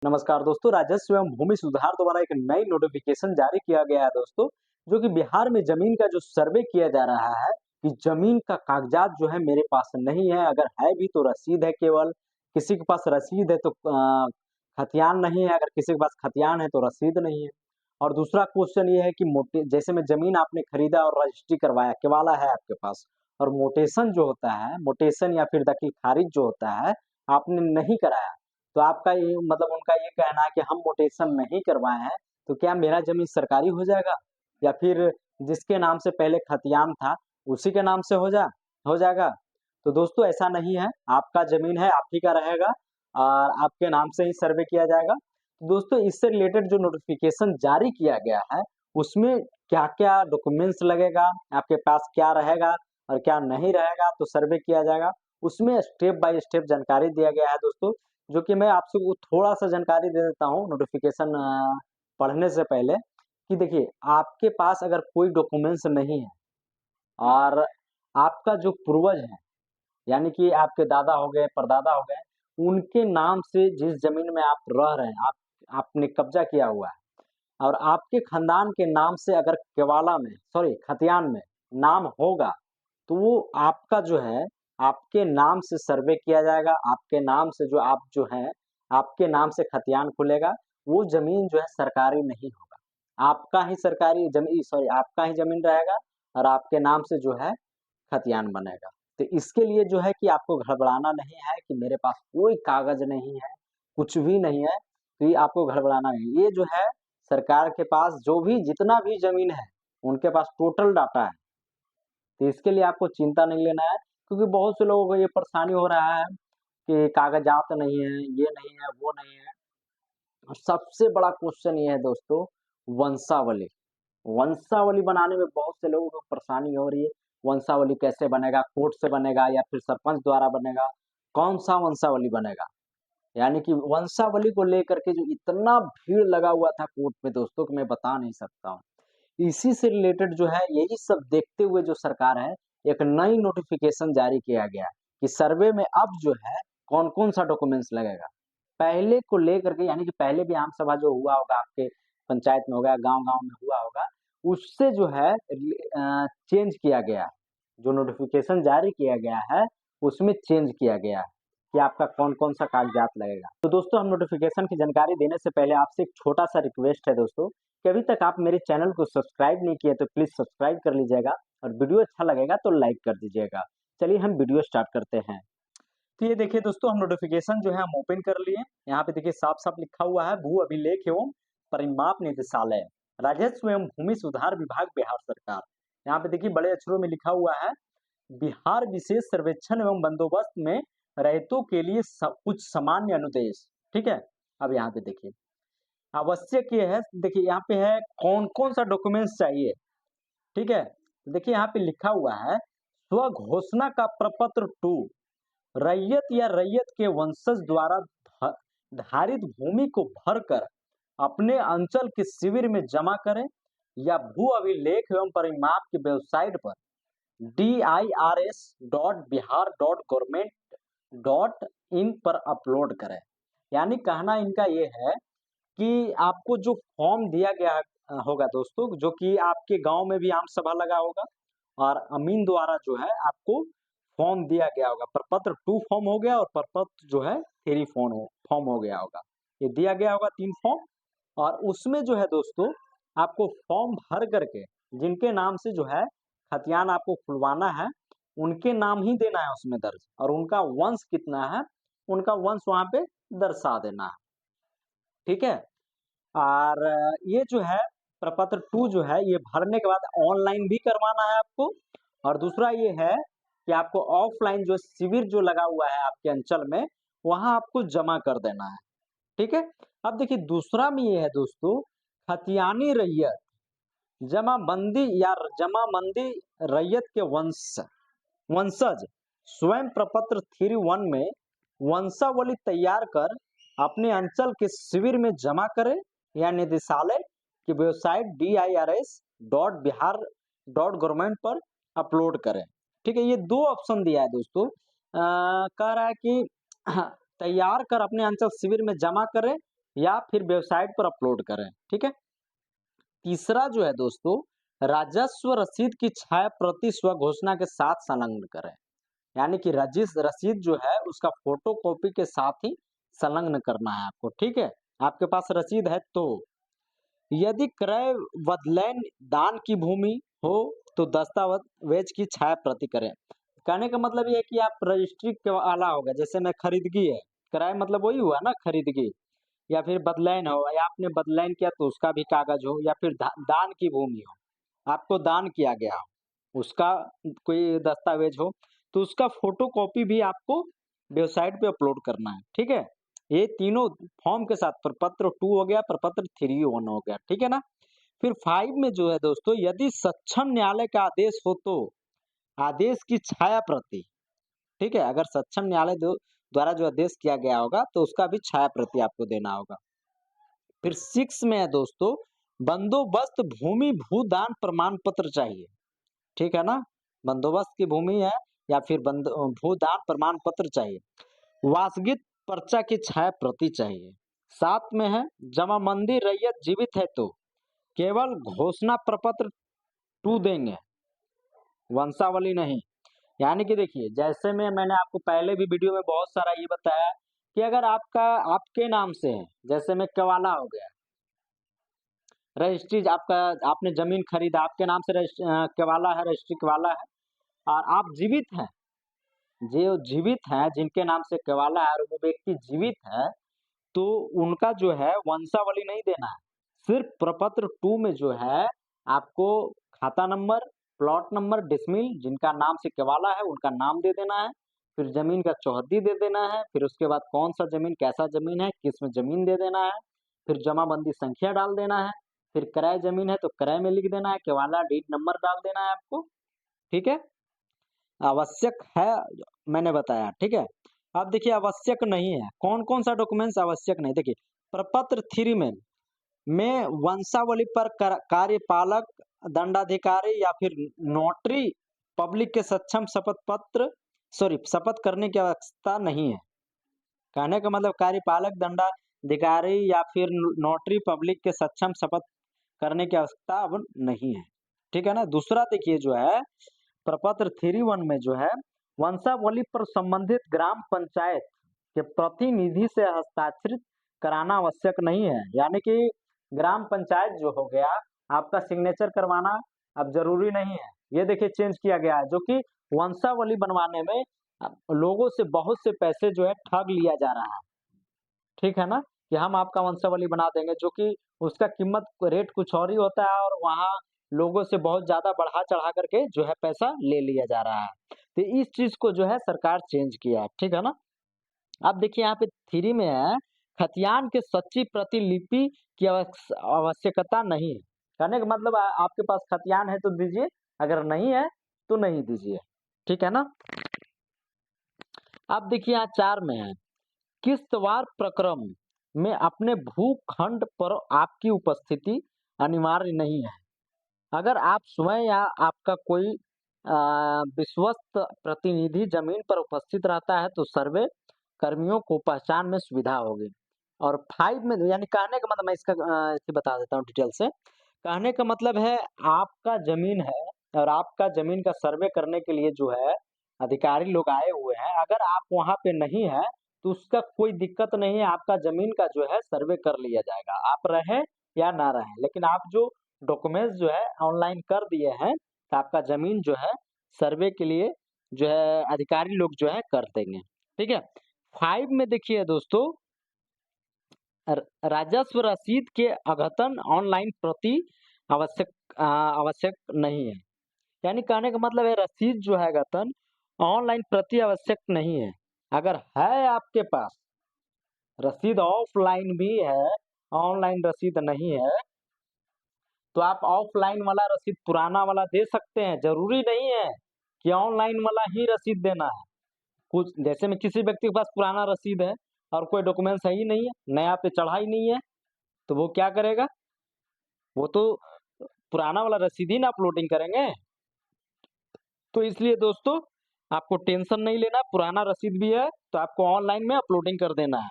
नमस्कार दोस्तों, राजस्व एवं भूमि सुधार द्वारा एक नई नोटिफिकेशन जारी किया गया है दोस्तों, जो कि बिहार में जमीन का जो सर्वे किया जा रहा है कि जमीन का कागजात जो है मेरे पास नहीं है, अगर है भी तो रसीद है केवल, किसी के पास रसीद है तो खतियान नहीं है, अगर किसी के पास खतियान है तो रसीद नहीं है। और दूसरा क्वेश्चन ये है कि मोटे जैसे में जमीन आपने खरीदा और रजिस्ट्री करवाया, केवाला है आपके पास और मोटेशन जो होता है, मोटेशन या फिर दखल खारिज जो होता है, आपने नहीं कराया, तो आपका ये मतलब उनका ये कहना है कि हम मोटेशन नहीं करवाए हैं, तो क्या मेरा ज़मीन सरकारी हो जाएगा? या फिर जिसके नाम से पहले खतियान था, उसी के नाम से हो जाएगा? तो दोस्तों ऐसा नहीं है, आपका ज़मीन है, आप ही का रहेगा और आपके नाम से ही सर्वे किया जाएगा। दोस्तों इससे रिलेटेड जो नोटिफ़िकेशन जारी किया गया है, उसमें क्या-क्या डॉक्यूमेंट्स लगेगा, आपके पास क्या रहेगा और क्या नहीं रहेगा, तो सर्वे किया जाएगा। उसमें स्टेप बाय स्टेप जानकारी दिया गया है दोस्तों। जो कि मैं आपसे वो थोड़ा-सा जानकारी दे देता हूँ नोटिफ़िकेशन पढ़ने से पहले कि देखिए, आपके पास अगर कोई डॉक्यूमेंट्स नहीं है और आपका जो पूर्वज हैं, यानी कि आपके दादा हो गए, परदादा हो गए, उनके नाम से जिस ज़मीन में आप रह रहे हैं, आपने कब्ज़ा किया हुआ है और आपके खानदान के नाम से अगर केवाला में सॉरी खतियान में नाम होगा, तो वो आपका जो है, आपके नाम से सर्वे किया जाएगा, आपके नाम से जो आप जो हैं, आपके नाम से खतियान खुलेगा, वो ज़मीन जो है सरकारी नहीं होगा। आपका ही सरकारी ज़मीन सॉरी आपका ही ज़मीन रहेगा और आपके नाम से जो है खतियान बनेगा। तो इसके लिए जो है कि आपको घबराना नहीं है कि मेरे पास कोई कागज़ नहीं है, कुछ भी नहीं है, तो ये आपको घबराना नहीं। ये जो है सरकार के पास जो भी जितना भी ज़मीन है, उनके पास टोटल डाटा है। तो इसके लिए आपको चिंता नहीं लेना है, क्योंकि बहुत से लोगों को ये परेशानी हो रहा है कि कागज़ात नहीं है, ये नहीं है, वो नहीं है। और सबसे बड़ा क्वेश्चन ये है दोस्तों वंशावली। वंशावली बनाने में बहुत से लोगों को परेशानी हो रही है। वंशावली कैसे बनेगा? कोर्ट से बनेगा या फिर सरपंच द्वारा बनेगा? कौन-सा वंशावली बनेगा? यानी कि वंशावली को लेकर के जो इतना भीड़ लगा हुआ था कोर्ट में दोस्तों कि मैं बता नहीं सकता हूँ। इसी से रिलेटेड जो है यही सब देखते हुए जो सरकार है, एक नई नोटिफ़िकेशन जारी किया गया है कि सर्वे में अब जो है कौन-कौन सा डॉक्यूमेंट्स लगेगा। पहले को लेकर के यानी कि पहले भी आम सभा जो हुआ होगा आपके पंचायत में होगा, गाँव-गाँव में हुआ होगा, उससे जो है चेंज किया गया है। जो नोटिफ़िकेशन जारी किया गया है, उसमें चेंज किया गया है कि आपका कौन-कौन सा कागज़ात लगेगा। तो दोस्तों हम नोटिफ़िकेशन की जानकारी देने से पहले आपसे एक छोटा-सा रिक्वेस्ट है दोस्तों कि अभी तक आप मेरे चैनल को सब्सक्राइब नहीं किए तो प्लीज़ सब्सक्राइब कर लीजिएगा और वीडियो अच्छा लगेगा तो लाइक कर दीजिएगा। चलिए हम वीडियो स्टार्ट करते हैं। तो ये देखिए दोस्तों हम नोटिफ़िकेशन जो है हम ओपन कर लिए। यहाँ पे देखिए साफ-साफ लिखा हुआ है भू अभिलेख एवं परिमाप निदेशालय, राजस्व एवं भूमि सुधार विभाग बिहार सरकार। यहाँ पे देखिए बड़े अक्षरों में लिखा हुआ है बिहार विशेष सर्वेक्षण एवं बंदोबस्त में रैयतों के लिए कुछ सामान्य अनुदेश। ठीक है? अब यहाँ पे देखिए आवश्यक ये है देखिए यहाँ पे है कौन-कौन सा डॉक्यूमेंट्स चाहिए, ठीक है? देखिए यहाँ पे लिखा हुआ है स्वघोषणा का प्रपत्र 2 रैयत या रैयत के वंशज द्वारा धारित भूमि को भरकर अपने अंचल के शिविर में जमा करें या भू अभिलेख एवं परिमाप की वेबसाइट पर dirs.bihar.government.in पर अपलोड करें। यानी कहना इनका ये है कि आपको जो फॉर्म दिया गया होगा दोस्तों, जो कि आपके गाँव में भी आम सभा लगा होगा और अमीन द्वारा जो है आपको फॉर्म दिया गया होगा। प्रपत्र 2 फॉर्म हो गया और प्रपत्र जो है 3 फॉर्म हो गया होगा। ये दिया गया होगा 3 फॉर्म और उसमें जो है दोस्तों आपको फॉर्म भर करके जिनके नाम से जो है खतियान आपको खुलवाना है, उनके नाम ही देना है उसमें दर्ज और उनका वंश कितना है, उनका वंश वहाँ पे दर्शा देना है। ठीक है? और ये जो है प्रपत्र 2 जो है ये भरने के बाद ऑनलाइन भी करवाना है आपको और दूसरा ये है कि आपको ऑफलाइन जो शिविर जो लगा हुआ है आपके अंचल में, वहाँ आपको जमा कर देना है। ठीक है? अब देखिए दूसरा में ये है दोस्तों, खतियानी रैयत, जमाबंदी या जमाबंदी रैयत के वंशज स्वयं प्रपत्र 3-1 में वंशावली तैयार कर अपने अंचल के शिविर में जमा करें या निदेशालय की वेबसाइट dirs.bihar.government पर अपलोड करें। ठीक है, ये 2 ऑप्शन दिया है दोस्तों। कह रहा है कि तैयार कर अपने अंचल शिविर में जमा करें या फिर वेबसाइट पर अपलोड करें। ठीक है। तीसरा जो है दोस्तों, राजस्व रसीद की छाया प्रति स्व घोषणा के साथ संलग्न करें। यानी कि रजिस रसीद जो है उसका फोटो कॉपी के साथ ही संलग्न करना है आपको। ठीक है। आपके पास रसीद है तो। यदि क्रय बदलैन दान की भूमि हो तो दस्तावेज की छाया प्रति करें। कहने का मतलब ये है कि आप रजिस्ट्री के वाला होगा, जैसे मैं खरीदगी है, क्रय मतलब वही हुआ ना खरीदगी, या फिर बदलैन हो या आपने बदलैन किया तो उसका भी कागज हो, या फिर दान की भूमि हो, आपको दान किया गया हो उसका कोई दस्तावेज हो, तो उसका फोटो कॉपी भी आपको वेबसाइट पे अपलोड करना है। ठीक है। ये तीनों फॉर्म के साथ प्रपत्र 2 हो गया, प्रपत्र 3 हो गया। ठीक है ना। फिर 5 में जो है दोस्तों, यदि सक्षम न्यायालय का आदेश हो तो आदेश की छाया प्रति। ठीक है। अगर सक्षम न्यायालय द्वारा जो आदेश किया गया होगा तो उसका भी छाया प्रति आपको देना होगा। फिर 6 में है दोस्तों, बंदोबस्त भूमि भूदान प्रमाण पत्र चाहिए। ठीक है ना। बंदोबस्त की भूमि है या फिर भूदान प्रमाण पत्र चाहिए। वासगीत पर्चा की छाया प्रति चाहिए। 7 में है, जमाबंदी रैयत जीवित है तो केवल घोषणा प्रपत्र 2 देंगे, वंशावली नहीं। यानी कि देखिए, जैसे में मैंने आपको पहले भी वीडियो में बहुत सारा ये बताया कि अगर आपका आपके नाम से है, जैसे में कवाला हो गया, रजिस्ट्री आपका, आपने जमीन खरीदा, आपके नाम से कवाला है, रजिस्ट्री कवाला है, और आप जीवित हैं, जो जीवित हैं जिनके नाम से कवाला है और वो व्यक्ति जीवित है, तो उनका जो है वंशावली नहीं देना है। सिर्फ प्रपत्र 2 में जो है आपको खाता नंबर, प्लॉट नंबर, डिसमिल, जिनका नाम से केवाला है उनका नाम दे देना है, फिर जमीन का चौहद्दी दे देना है, फिर उसके बाद कौन सा जमीन, कैसा जमीन है, किस में जमीन दे देना है, फिर जमाबंदी संख्या डाल देना है, फिर क्रय जमीन है तो क्रय में लिख देना है, केवाला डीड नंबर डाल देना है आपको। ठीक है। आवश्यक है मैंने बताया। ठीक है। अब देखिए आवश्यक नहीं है, कौन कौन सा डॉक्यूमेंट्स आवश्यक नहीं। देखिए प्रपत्र 3 में वंशावली पर कार्यपालक, दंडाधिकारी या फिर नोटरी पब्लिक के सक्षम शपथ करने की आवश्यकता नहीं है। कहने का मतलब कार्यपालक, दंडाधिकारी या फिर नोटरी पब्लिक के सक्षम शपथ करने की आवश्यकता अब नहीं है। ठीक है ना। दूसरा देखिए जो है, प्रपत्र 3(1) में जो है, वंशावली पर संबंधित ग्राम पंचायत के प्रतिनिधि से हस्ताक्षरित कराना आवश्यक नहीं है। यानी कि ग्राम पंचायत जो हो गया, आपका सिग्नेचर करवाना अब जरूरी नहीं है। ये देखिए चेंज किया गया है, जो कि वंशावली बनवाने में लोगों से बहुत से पैसे जो है ठग लिया जा रहा है। ठीक है ना। कि हम आपका वंशावली बना देंगे, जो कि उसका कीमत रेट कुछ और ही होता है, और वहाँ लोगों से बहुत ज्यादा बढ़ा चढ़ा करके जो है पैसा ले लिया जा रहा है। तो इस चीज को जो है सरकार चेंज किया है। ठीक है ना। अब देखिए यहाँ पे 3 में है, खतियान के सच्ची प्रतिलिपि की आवश्यकता नहीं है। कहने का मतलब आपके पास खतियान है तो दीजिए, अगर नहीं है तो नहीं दीजिए। ठीक है ना। अब देखिए यहाँ 4 में है, किस्तवार प्रक्रम में अपने भूखंड पर आपकी उपस्थिति अनिवार्य नहीं है। अगर आप स्वयं या आपका कोई विश्वस्त प्रतिनिधि जमीन पर उपस्थित रहता है तो सर्वे कर्मियों को पहचान में सुविधा होगी। और 5 में यानी कहने का मतलब, मैं इसका इसे बता देता हूँ डिटेल से। कहने का मतलब है, आपका जमीन है और आपका जमीन का सर्वे करने के लिए जो है अधिकारी लोग आए हुए हैं, अगर आप वहां पे नहीं है तो उसका कोई दिक्कत नहीं है, आपका जमीन का जो है सर्वे कर लिया जाएगा, आप रहे या ना रहे। लेकिन आप जो डॉक्यूमेंट्स जो है ऑनलाइन कर दिए हैं तो आपका जमीन जो है सर्वे के लिए जो है अधिकारी लोग जो है कर देंगे। ठीक है। 5 में देखिए दोस्तों, राजस्व रसीद के अघतन ऑनलाइन प्रति आवश्यक नहीं है। यानी कहने का मतलब है, रसीद जो है अघतन ऑनलाइन प्रति आवश्यक नहीं है। अगर है आपके पास रसीद, ऑफलाइन भी है, ऑनलाइन रसीद नहीं है, तो आप ऑफलाइन वाला रसीद पुराना वाला दे सकते हैं। जरूरी नहीं है कि ऑनलाइन वाला ही रसीद देना है। कुछ जैसे में किसी व्यक्ति के पास पुराना रसीद है और कोई डॉक्यूमेंट्स है ही नहीं है, नया पे चढ़ा ही नहीं है, तो वो क्या करेगा, वो तो पुराना वाला रसीद ही ना अपलोडिंग करेंगे। तो इसलिए दोस्तों आपको टेंशन नहीं लेना, पुराना रसीद भी है तो आपको ऑनलाइन में अपलोडिंग कर देना है।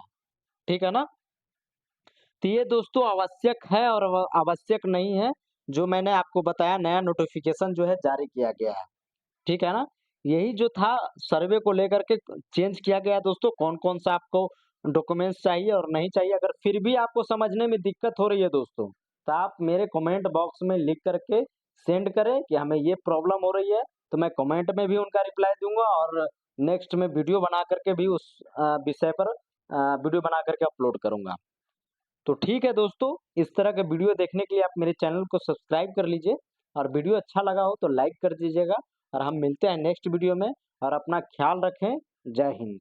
ठीक है ना। तो ये दोस्तों आवश्यक है और आवश्यक नहीं है, जो मैंने आपको बताया नया नोटिफ़िकेशन जो है जारी किया गया है, ठीक है ना? यही जो था सर्वे को लेकर के चेंज किया गया है दोस्तों, कौन-कौन सा आपको डॉक्यूमेंट्स चाहिए और नहीं चाहिए। अगर फिर भी आपको समझने में दिक्कत हो रही है दोस्तों, तो आप मेरे कमेंट बॉक्स में लिख कर के सेंड करें कि हमें ये प्रॉब्लम हो रही है, तो मैं कमेंट में भी उनका रिप्लाई दूँगा और नेक्स्ट में वीडियो बना कर के भी उस विषय पर वीडियो बना कर के अपलोड करूँगा। तो ठीक है दोस्तों, इस तरह के वीडियो देखने के लिए आप मेरे चैनल को सब्सक्राइब कर लीजिए और वीडियो अच्छा लगा हो तो लाइक कर दीजिएगा और हम मिलते हैं नेक्स्ट वीडियो में और अपना ख्याल रखें। जय हिंद।